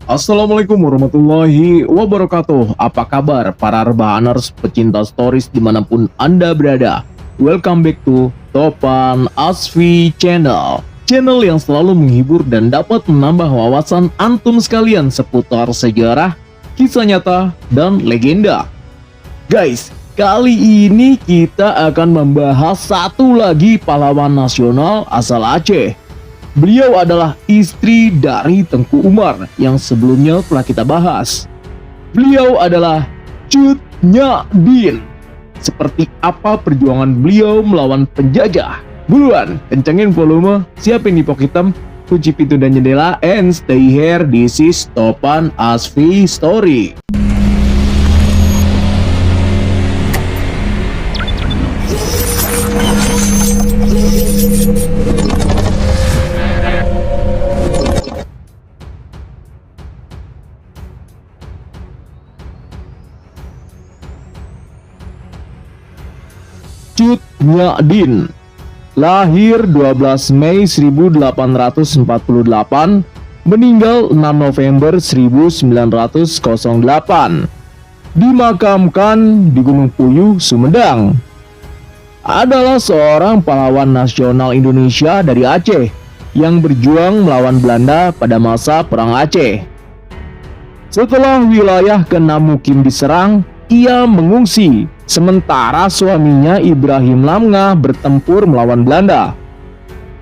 Assalamualaikum warahmatullahi wabarakatuh. Apa kabar para rebahaners pecinta stories dimanapun Anda berada? Welcome back to Topan Asfi Channel. Channel yang selalu menghibur dan dapat menambah wawasan antum sekalian seputar sejarah, kisah nyata, dan legenda. Guys, kali ini kita akan membahas satu lagi pahlawan nasional asal Aceh. Beliau adalah istri dari Tengku Umar yang sebelumnya telah kita bahas. Beliau adalah Cut Nyak Dien. Seperti apa perjuangan beliau melawan penjajah? Buruan, kencengin volume, siapin di pocket hitam, kunci pintu dan jendela, and stay here. This is Topan Asfi Story. Cut Nyak Dien lahir 12 Mei 1848, meninggal 6 November 1908, dimakamkan di Gunung Puyuh, Sumedang. Adalah seorang pahlawan nasional Indonesia dari Aceh yang berjuang melawan Belanda pada masa Perang Aceh. Setelah wilayah ke-6 Mukim diserang, ia mengungsi, sementara suaminya Ibrahim Lamngah bertempur melawan Belanda.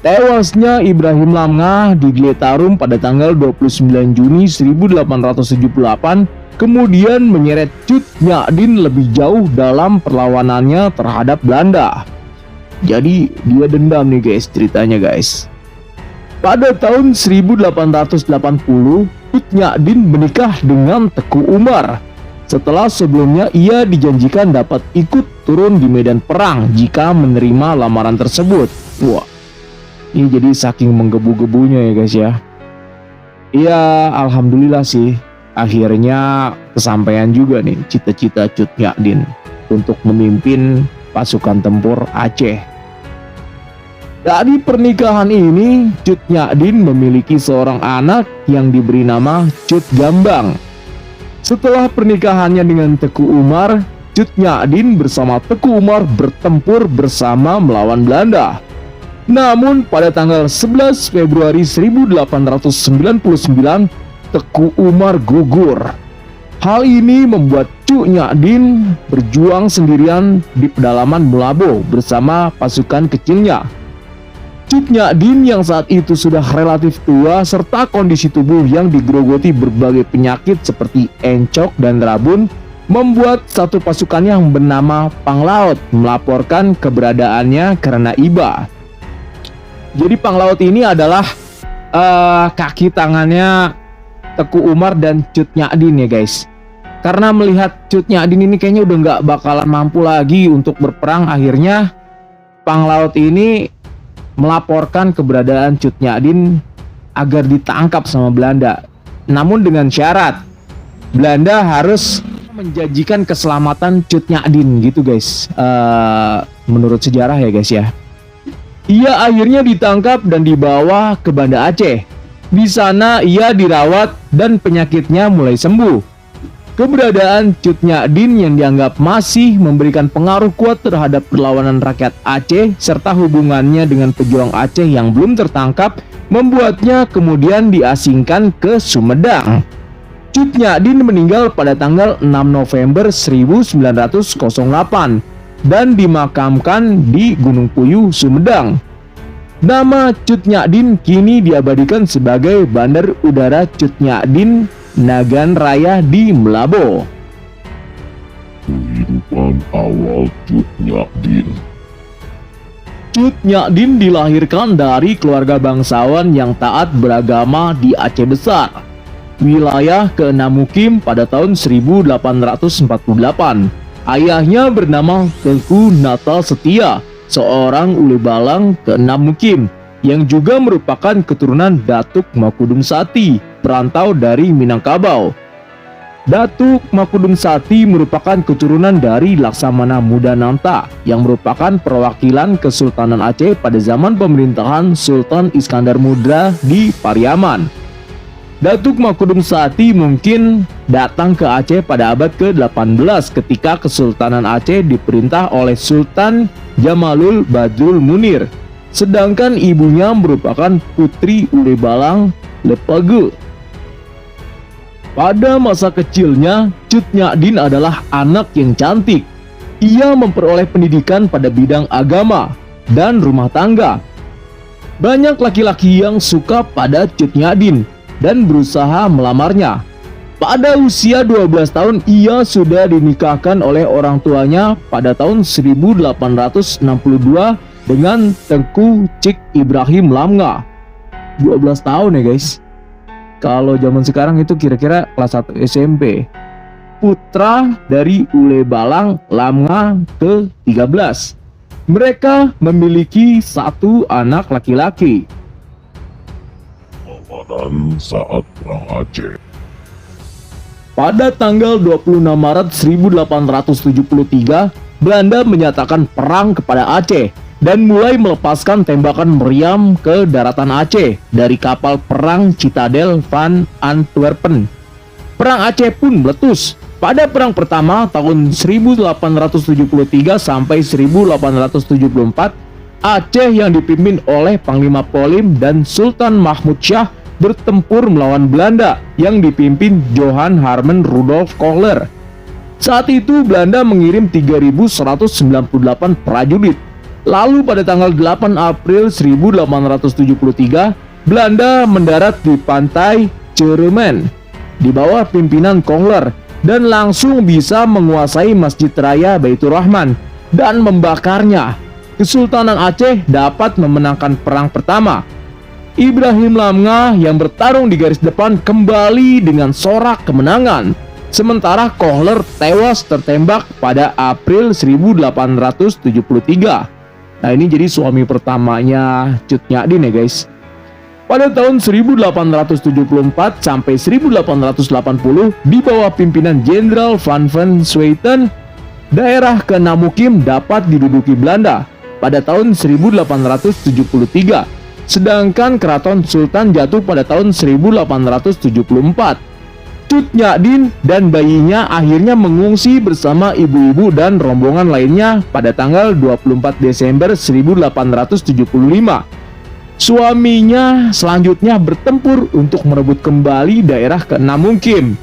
Tewasnya Ibrahim Lamngah di Gletarum pada tanggal 29 Juni 1878 kemudian menyeret Cut Nyak Dien lebih jauh dalam perlawanannya terhadap Belanda. Jadi dia dendam nih guys, ceritanya guys. Pada tahun 1880, Cut Nyak Dien menikah dengan Tengku Umar. Setelah sebelumnya ia dijanjikan dapat ikut turun di medan perang jika menerima lamaran tersebut. Wah, ini jadi saking menggebu-gebunya ya guys ya. Iya, alhamdulillah sih, akhirnya kesampaian juga nih cita-cita Cut Nyak Dien untuk memimpin pasukan tempur Aceh. Dari pernikahan ini, Cut Nyak Dien memiliki seorang anak yang diberi nama Cut Gambang. Setelah pernikahannya dengan Tengku Umar, Cut Nyak Dien bersama Tengku Umar bertempur bersama melawan Belanda. Namun pada tanggal 11 Februari 1899, Tengku Umar gugur. Hal ini membuat Cut Nyak Dien berjuang sendirian di pedalaman Mulabo bersama pasukan kecilnya. Cut Nyak Dien yang saat itu sudah relatif tua serta kondisi tubuh yang digerogoti berbagai penyakit seperti encok dan rabun membuat satu pasukan yang bernama Panglaut melaporkan keberadaannya karena iba. Jadi Panglaut ini adalah kaki tangannya Tengku Umar dan Cut Nyak Dien ya guys. Karena melihat Cut Nyak Dien ini kayaknya udah nggak bakalan mampu lagi untuk berperang, akhirnya Panglaut ini melaporkan keberadaan Cut Nyak Dien agar ditangkap sama Belanda. Namun dengan syarat Belanda harus menjanjikan keselamatan Cut Nyak Dien gitu guys. Menurut sejarah ya guys ya. Ia akhirnya ditangkap dan dibawa ke Banda Aceh. Di sana ia dirawat dan penyakitnya mulai sembuh. Keberadaan Cut Nyak Dien yang dianggap masih memberikan pengaruh kuat terhadap perlawanan rakyat Aceh serta hubungannya dengan pejuang Aceh yang belum tertangkap membuatnya kemudian diasingkan ke Sumedang. Cut Nyak Dien meninggal pada tanggal 6 November 1908 dan dimakamkan di Gunung Puyuh, Sumedang. Nama Cut Nyak Dien kini diabadikan sebagai Bandar Udara Cut Nyak Dien Nagan Raya di Mulabo. Kehidupan awal Cut Nyak Dien. Cut Nyak Dien dilahirkan dari keluarga bangsawan yang taat beragama di Aceh Besar, wilayah ke-6 Mukim pada tahun 1848. Ayahnya bernama Tengku Natal Setia, seorang uli balang ke-6 Mukim, yang juga merupakan keturunan Datuk Makudum Sati, perantau dari Minangkabau. Datuk Makudum Sati merupakan keturunan dari Laksamana Muda Nanta yang merupakan perwakilan Kesultanan Aceh pada zaman pemerintahan Sultan Iskandar Muda di Pariaman. Datuk Mangkudumsati mungkin datang ke Aceh pada abad ke-18 ketika Kesultanan Aceh diperintah oleh Sultan Jamalul Badrul Munir, sedangkan ibunya merupakan putri Ule Balang Lepage. Pada masa kecilnya, Cut Nyak adalah anak yang cantik. Ia memperoleh pendidikan pada bidang agama dan rumah tangga. Banyak laki-laki yang suka pada Cut Nyak dan berusaha melamarnya. Pada usia 12 tahun ia sudah dinikahkan oleh orang tuanya pada tahun 1862 dengan Tengku Cik Ibrahim Lamnga. 12 tahun ya guys. Kalau zaman sekarang itu kira-kira kelas 1 SMP. Putra dari Ule Balang Lamnga ke-13. Mereka memiliki satu anak laki-laki. Pengamanan saat Perang Aceh. Pada tanggal 26 Maret 1873, Belanda menyatakan perang kepada Aceh dan mulai melepaskan tembakan meriam ke daratan Aceh dari kapal perang Citadel van Antwerpen. Perang Aceh pun meletus. Pada perang pertama tahun 1873 sampai 1874, Aceh yang dipimpin oleh Panglima Polim dan Sultan Mahmud Shah bertempur melawan Belanda yang dipimpin Johan Harmen Rudolf Kohler. Saat itu Belanda mengirim 3.198 prajurit. Lalu pada tanggal 8 April 1873, Belanda mendarat di pantai Ceremen di bawah pimpinan Kohler dan langsung bisa menguasai Masjid Raya Baitur Rahman dan membakarnya. Kesultanan Aceh dapat memenangkan perang pertama. Ibrahim Lamnga yang bertarung di garis depan kembali dengan sorak kemenangan, sementara Kohler tewas tertembak pada April 1873. Nah, ini jadi suami pertamanya Cut Nyak ya guys. Pada tahun 1874 sampai 1880 di bawah pimpinan Jenderal Van Swieten, daerah Kenamukim dapat diduduki Belanda pada tahun 1873, sedangkan Keraton Sultan jatuh pada tahun 1874. Cut Nyak dan bayinya akhirnya mengungsi bersama ibu-ibu dan rombongan lainnya pada tanggal 24 Desember 1875. Suaminya selanjutnya bertempur untuk merebut kembali daerah Kenamukim.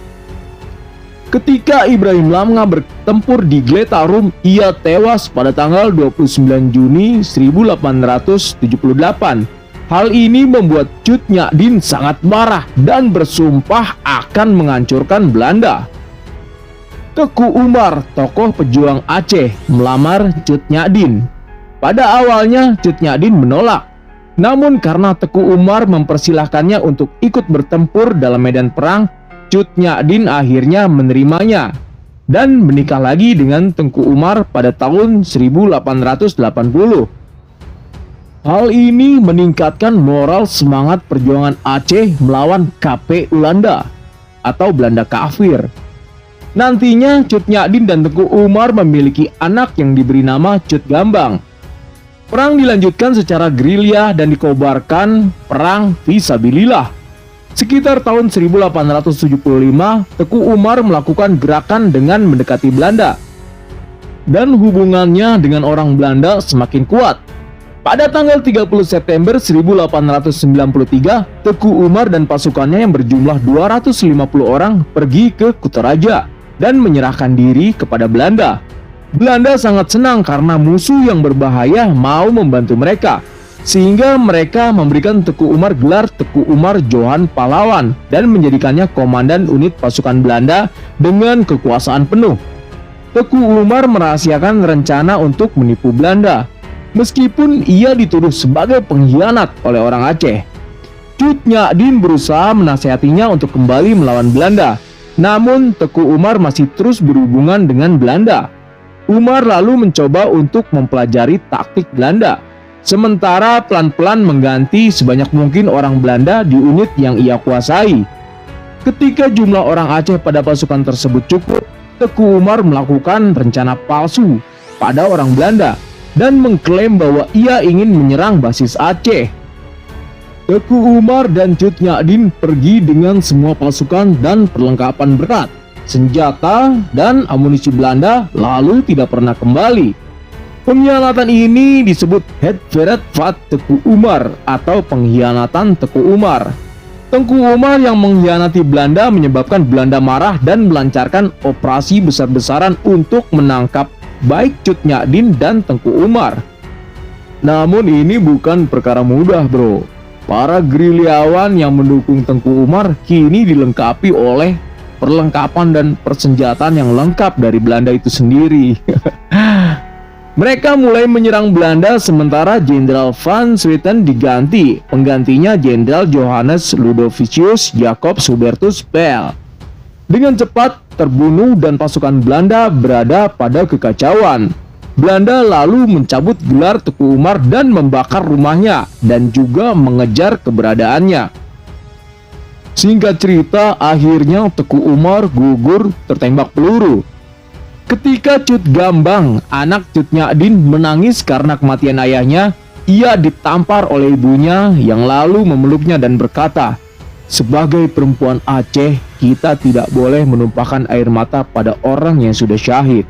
Ketika Ibrahim Lamnga bertempur di Gletarum, ia tewas pada tanggal 29 Juni 1878. Hal ini membuat Cut Nyak sangat marah dan bersumpah akan menghancurkan Belanda. Teku Umar, tokoh pejuang Aceh, melamar Cut Nyak. Pada awalnya Cut Nyak menolak. Namun karena Teku Umar mempersilahkannya untuk ikut bertempur dalam medan perang, Cut Nyak akhirnya menerimanya dan menikah lagi dengan Tengku Umar pada tahun 1880. Hal ini meningkatkan moral semangat perjuangan Aceh melawan KP Ulanda atau Belanda kafir. Nantinya Cut Nyak dan Tengku Umar memiliki anak yang diberi nama Cut Gambang. Perang dilanjutkan secara gerilya dan dikobarkan perang fisabilillah. Sekitar tahun 1875, Teku Umar melakukan gerakan dengan mendekati Belanda dan hubungannya dengan orang Belanda semakin kuat. Pada tanggal 30 September 1893, Teku Umar dan pasukannya yang berjumlah 250 orang pergi ke Kutaraja dan menyerahkan diri kepada Belanda. Belanda sangat senang karena musuh yang berbahaya mau membantu mereka, sehingga mereka memberikan Teku Umar gelar Teku Umar Johan Pahlawan dan menjadikannya komandan unit pasukan Belanda dengan kekuasaan penuh. Teku Umar merahasiakan rencana untuk menipu Belanda, meskipun ia dituduh sebagai pengkhianat oleh orang Aceh. Cut Nyak berusaha menasihatinya untuk kembali melawan Belanda, namun Teku Umar masih terus berhubungan dengan Belanda. Umar lalu mencoba untuk mempelajari taktik Belanda, sementara pelan-pelan mengganti sebanyak mungkin orang Belanda di unit yang ia kuasai. Ketika jumlah orang Aceh pada pasukan tersebut cukup, Teku Umar melakukan rencana palsu pada orang Belanda dan mengklaim bahwa ia ingin menyerang basis Aceh. Teku Umar dan Cut Nyak pergi dengan semua pasukan dan perlengkapan berat, senjata, dan amunisi Belanda, lalu tidak pernah kembali. Pengkhianatan ini disebut Het-Vereet-Fout Teku Umar atau pengkhianatan Teku Umar. Tengku Umar yang mengkhianati Belanda menyebabkan Belanda marah dan melancarkan operasi besar-besaran untuk menangkap baik Cut Nyak dan Tengku Umar. Namun ini bukan perkara mudah, bro. Para gerilyawan yang mendukung Tengku Umar kini dilengkapi oleh perlengkapan dan persenjataan yang lengkap dari Belanda itu sendiri. Mereka mulai menyerang Belanda sementara Jenderal Van Swieten diganti. Penggantinya Jenderal Johannes Ludovicius Jacobus Hubertus Bell. Dengan cepat terbunuh dan pasukan Belanda berada pada kekacauan. Belanda lalu mencabut gelar Teku Umar dan membakar rumahnya dan juga mengejar keberadaannya. Singkat cerita, akhirnya Teku Umar gugur tertembak peluru. Ketika Cut Gambang, anak Cut Nyak menangis karena kematian ayahnya, ia ditampar oleh ibunya yang lalu memeluknya dan berkata, "Sebagai perempuan Aceh, kita tidak boleh menumpahkan air mata pada orang yang sudah syahid."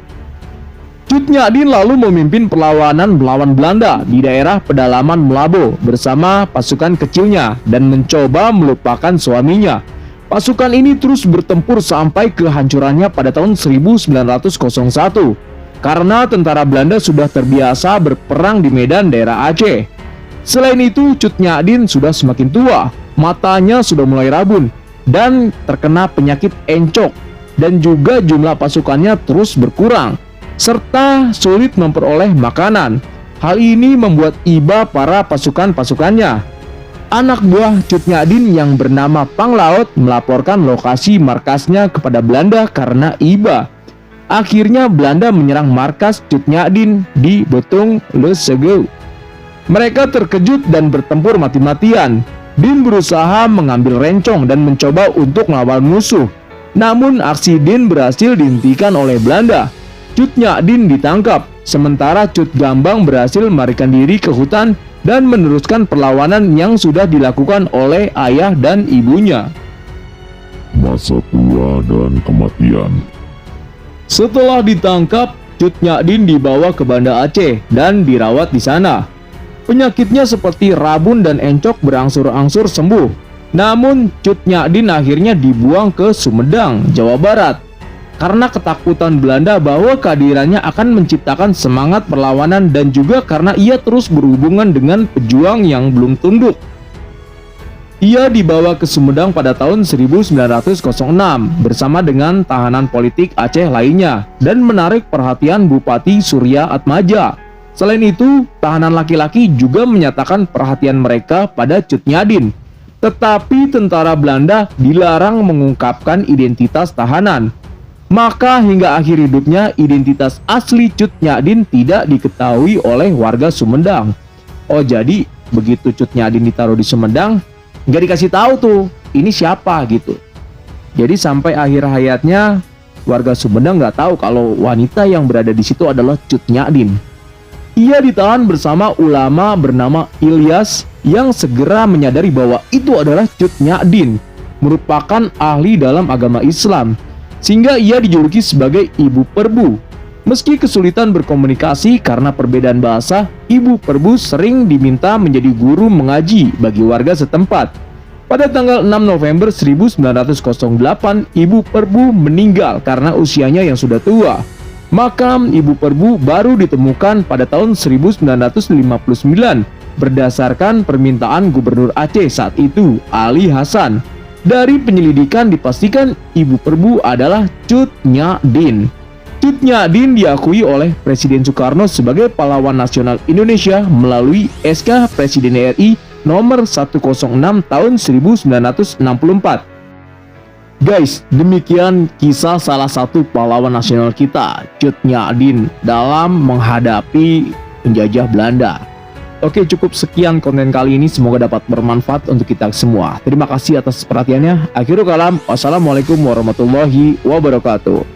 Cut Nyak lalu memimpin perlawanan melawan Belanda di daerah pedalaman Mulabo bersama pasukan kecilnya dan mencoba melupakan suaminya. Pasukan ini terus bertempur sampai kehancurannya pada tahun 1901 karena tentara Belanda sudah terbiasa berperang di medan daerah Aceh. Selain itu, Cut Nyak sudah semakin tua, matanya sudah mulai rabun dan terkena penyakit encok, dan juga jumlah pasukannya terus berkurang serta sulit memperoleh makanan. Hal ini membuat iba para pasukannya. Anak buah Cut Nyak yang bernama Panglaut melaporkan lokasi markasnya kepada Belanda karena iba. Akhirnya Belanda menyerang markas Cut Nyak di Betung Le Segeu. Mereka terkejut dan bertempur mati-matian. Din berusaha mengambil rencong dan mencoba untuk melawan musuh. Namun aksi Din berhasil dihentikan oleh Belanda. Cut Nyak ditangkap, sementara Cut Gambang berhasil melarikan diri ke hutan dan meneruskan perlawanan yang sudah dilakukan oleh ayah dan ibunya. Masa tua dan kematian. Setelah ditangkap, Cut Nyak dibawa ke Banda Aceh dan dirawat di sana. Penyakitnya seperti rabun dan encok berangsur-angsur sembuh. Namun Cut Nyak akhirnya dibuang ke Sumedang, Jawa Barat, karena ketakutan Belanda bahwa kehadirannya akan menciptakan semangat perlawanan dan juga karena ia terus berhubungan dengan pejuang yang belum tunduk. Ia dibawa ke Sumedang pada tahun 1906 bersama dengan tahanan politik Aceh lainnya dan menarik perhatian Bupati Surya Atmaja. Selain itu, tahanan laki-laki juga menyatakan perhatian mereka pada Cut Nyak. Tetapi tentara Belanda dilarang mengungkapkan identitas tahanan. Maka hingga akhir hidupnya identitas asli Cut Nyak tidak diketahui oleh warga Sumedang. Oh, jadi begitu Cut Nyak ditaruh di Sumedang, nggak dikasih tahu tuh ini siapa gitu. Jadi sampai akhir hayatnya warga Sumedang nggak tahu kalau wanita yang berada di situ adalah Cut Nyak. Ia ditahan bersama ulama bernama Ilyas yang segera menyadari bahwa itu adalah Cut Nyak merupakan ahli dalam agama Islam, sehingga ia dijuluki sebagai Ibu Perbu. Meski kesulitan berkomunikasi karena perbedaan bahasa, Ibu Perbu sering diminta menjadi guru mengaji bagi warga setempat. Pada tanggal 6 November 1908, Ibu Perbu meninggal karena usianya yang sudah tua. Makam Ibu Perbu baru ditemukan pada tahun 1959 berdasarkan permintaan Gubernur Aceh saat itu, Ali Hasan. Dari penyelidikan dipastikan Ibu Perbu adalah Cut Nyak. Cut Nyak diakui oleh Presiden Soekarno sebagai pahlawan nasional Indonesia melalui SK Presiden RI nomor 106 tahun 1964. Guys, demikian kisah salah satu pahlawan nasional kita, Cut Nyak dalam menghadapi penjajah Belanda. Oke, cukup sekian konten kali ini, semoga dapat bermanfaat untuk kita semua. Terima kasih atas perhatiannya. Akhirul kalam, wassalamualaikum warahmatullahi wabarakatuh.